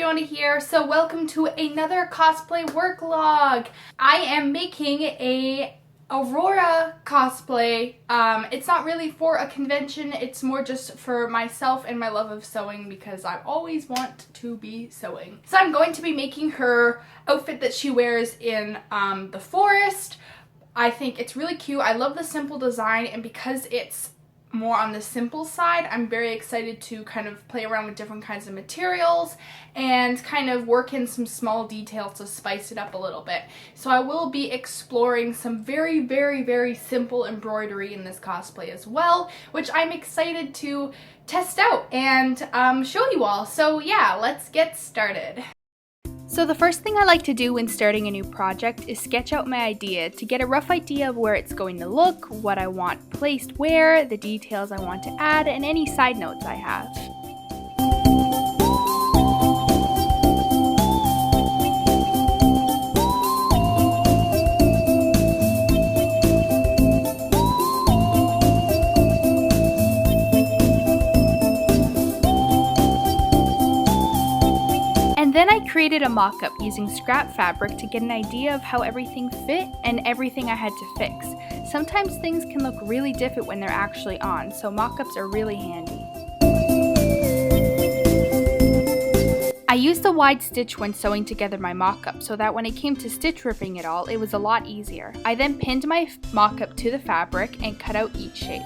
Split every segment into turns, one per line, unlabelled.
Fiona here. So welcome to another cosplay work log. I am making a Aurora cosplay. It's not really for a convention, it's more just for myself and my love of sewing because I always want to be sewing. So I'm going to be making her outfit that she wears in the forest. I think it's really cute. I love the simple design, and because it's more on the simple side, I'm very excited to kind of play around with different kinds of materials and kind of work in some small details to spice it up a little bit. So I will be exploring some very simple embroidery in this cosplay as well, which I'm excited to test out and show you all. So yeah, let's get started. So the first thing I like to do when starting a new project is sketch out my idea to get a rough idea of where it's going to look, what I want placed where, the details I want to add, and any side notes I have. Then I created a mock-up using scrap fabric to get an idea of how everything fit and everything I had to fix. Sometimes things can look really different when they're actually on, so mock-ups are really handy. I used a wide stitch when sewing together my mock-up so that when it came to stitch ripping it all, it was a lot easier. I then pinned my mock-up to the fabric and cut out each shape.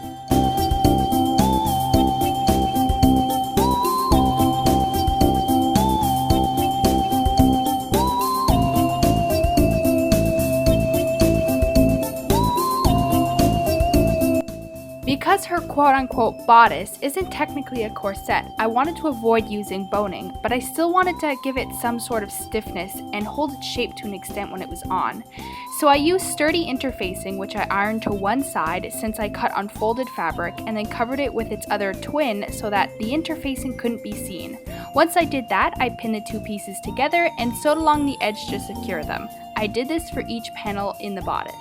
Because her quote-unquote bodice isn't technically a corset, I wanted to avoid using boning, but I still wanted to give it some sort of stiffness and hold its shape to an extent when it was on. So I used sturdy interfacing, which I ironed to one side since I cut unfolded fabric, and then covered it with its other twin so that the interfacing couldn't be seen. Once I did that, I pinned the two pieces together and sewed along the edge to secure them. I did this for each panel in the bodice.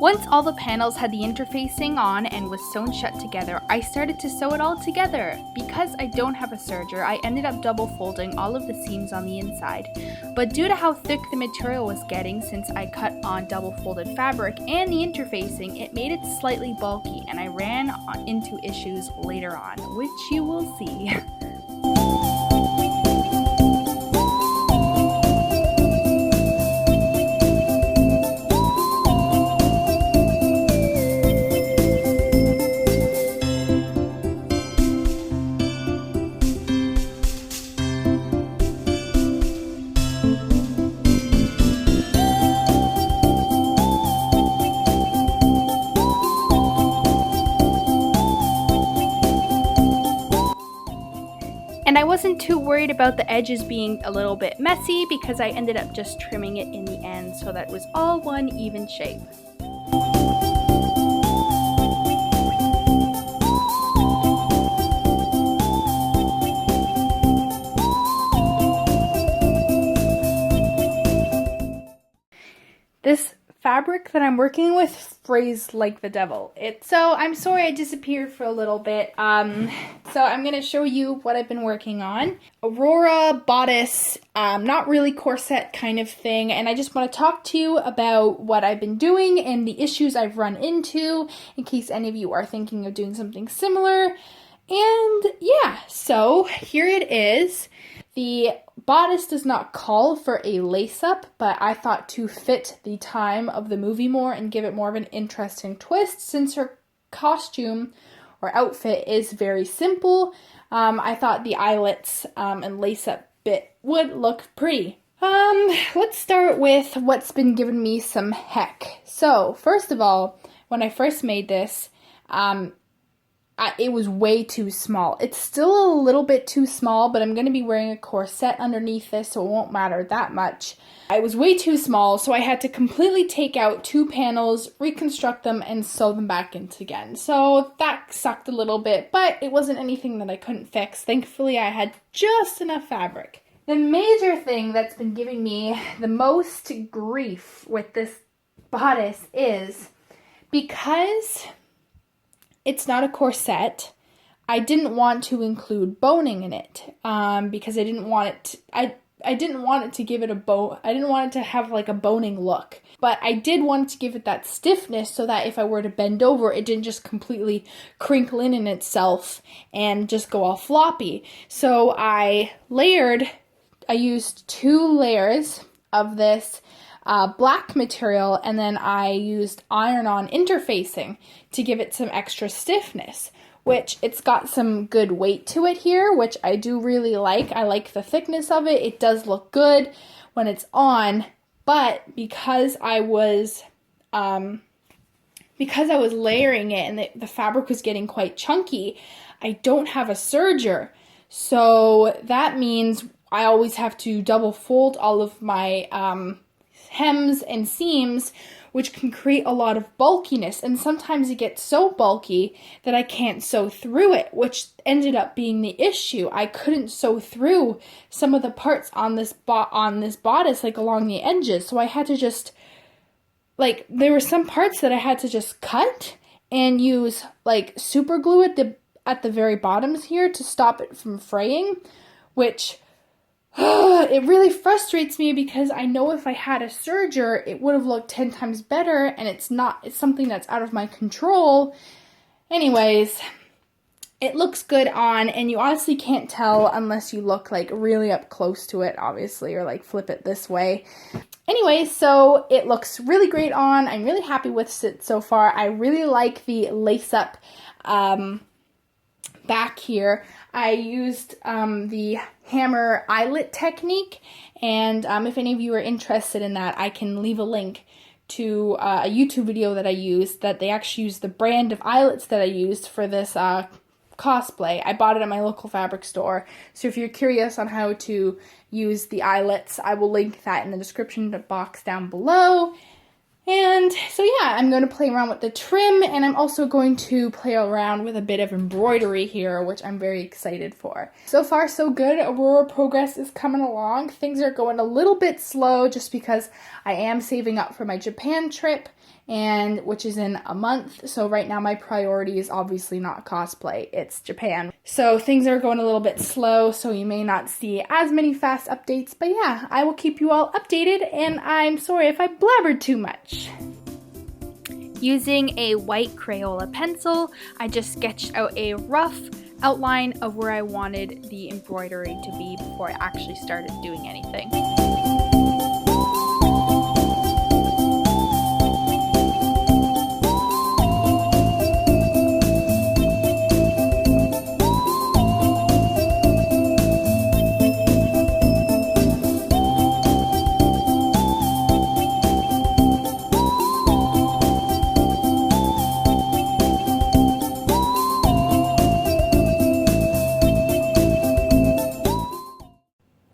Once all the panels had the interfacing on and was sewn shut together, I started to sew it all together. Because I don't have a serger, I ended up double folding all of the seams on the inside. But due to how thick the material was getting since I cut on double folded fabric and the interfacing, it made it slightly bulky, and I ran into issues later on, which you will see. And I wasn't too worried about the edges being a little bit messy because I ended up just trimming it in the end so that it was all one even shape. This fabric that I'm working with frays like the devil. So I'm sorry I disappeared for a little bit. So I'm gonna show you what I've been working on. Aurora bodice, not really corset kind of thing, and I just want to talk to you about what I've been doing and the issues I've run into in case any of you are thinking of doing something similar. And yeah, so here it is. The bodice does not call for a lace-up, but I thought to fit the time of the movie more and give it more of an interesting twist, since her costume or outfit is very simple, I thought the eyelets and lace-up bit would look pretty. Let's start with what's been giving me some heck. So, first of all, when I first made this, it was way too small. It's still a little bit too small, but I'm going to be wearing a corset underneath this, so it won't matter that much. It was way too small, so I had to completely take out 2 panels, reconstruct them, and sew them back in again. So that sucked a little bit, but it wasn't anything that I couldn't fix. Thankfully, I had just enough fabric. The major thing that's been giving me the most grief with this bodice is because it's not a corset, I didn't want to include boning in it because I didn't want it to, I didn't want it to give it I didn't want it to have like a boning look, but I did want to give it that stiffness so that if I were to bend over, it didn't just completely crinkle in itself and just go all floppy. So I used 2 layers of this black material, and then I used iron-on interfacing to give it some extra stiffness, which it's got some good weight to it here, which I do really like. I like the thickness of it. It does look good when it's on, but because I was layering it and the fabric was getting quite chunky, I don't have a serger. So that means I always have to double fold all of my hems and seams, which can create a lot of bulkiness, and sometimes it gets so bulky that I can't sew through it, which ended up being the issue. I couldn't sew through some of the parts on this bodice, like along the edges, so I had to just, like, there were some parts that I had to just cut and use like super glue at the very bottoms here to stop it from fraying, which it really frustrates me because I know if I had a serger, it would have looked 10 times better, and it's something that's out of my control. Anyways, it looks good on, and you honestly can't tell unless you look like really up close to it, obviously, or like flip it this way. Anyway, so it looks really great on. I'm really happy with it so far. I really like the lace-up back here. I used the hammer eyelet technique, and if any of you are interested in that, I can leave a link to a YouTube video that I used that they actually used the brand of eyelets that I used for this cosplay. I bought it at my local fabric store, so if you're curious on how to use the eyelets, I will link that in the description box down below. And so yeah, I'm going to play around with the trim, and I'm also going to play around with a bit of embroidery here, which I'm very excited for. So far so good. Aurora progress is coming along. Things are going a little bit slow just because I am saving up for my Japan trip, and which is in a month. So right now my priority is obviously not cosplay, it's Japan. So things are going a little bit slow, so you may not see as many fast updates, but yeah, I will keep you all updated, and I'm sorry if I blabbered too much. Using a white Crayola pencil, I just sketched out a rough outline of where I wanted the embroidery to be before I actually started doing anything.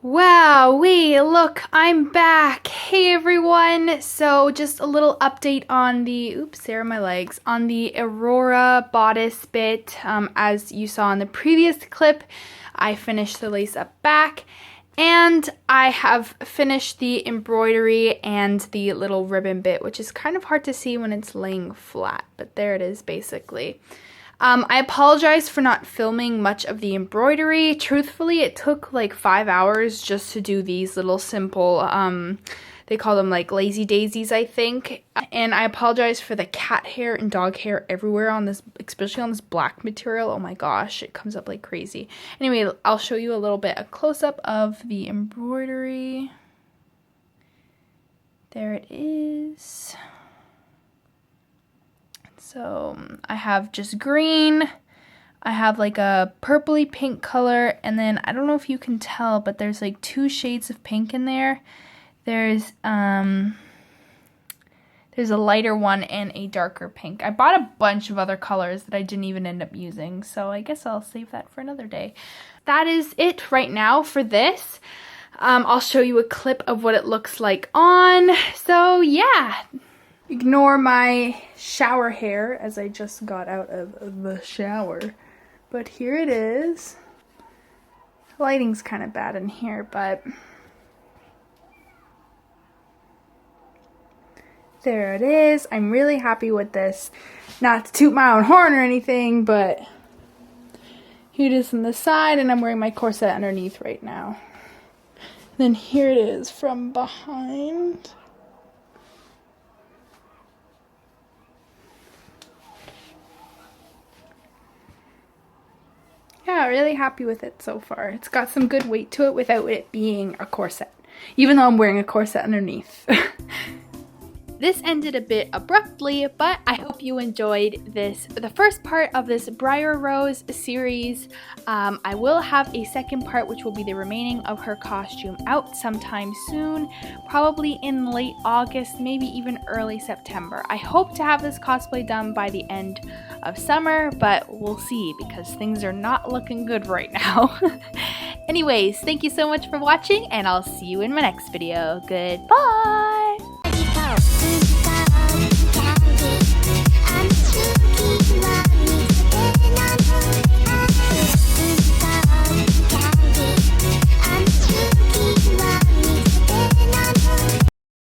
Wowee, look, I'm back. Hey everyone. So just a little update on the, oops, there are my legs, on the Aurora bodice bit. As you saw in the previous clip, I finished the lace up back, and I have finished the embroidery and the little ribbon bit, which is kind of hard to see when it's laying flat, but there it is basically. I apologize for not filming much of the embroidery. Truthfully, it took like 5 hours just to do these little simple They call them like lazy daisies, I think. And I apologize for the cat hair and dog hair everywhere on this, especially on this black material. Oh my gosh, it comes up like crazy. Anyway, I'll show you a little bit, a close-up of the embroidery. There it is. So I have just green. I have like a purpley pink color, and then I don't know if you can tell, but there's like 2 shades of pink in there. There's a lighter one and a darker pink. I bought a bunch of other colors that I didn't even end up using, so I guess I'll save that for another day. That is it right now for this. I'll show you a clip of what it looks like on. So yeah, ignore my shower hair as I just got out of the shower. But here it is. The lighting's kind of bad in here, but there it is. I'm really happy with this. Not to toot my own horn or anything, but here it is on the side, and I'm wearing my corset underneath right now. Then here it is from behind. Yeah, really happy with it so far. It's got some good weight to it without it being a corset, even though I'm wearing a corset underneath. This ended a bit abruptly, but I hope you enjoyed the first part of this Briar Rose series. I will have a second part, which will be the remaining of her costume, out sometime soon, probably in late August, maybe even early September. I hope to have this cosplay done by the end of summer, but we'll see because things are not looking good right now. Anyways, thank you so much for watching, and I'll see you in my next video. Goodbye!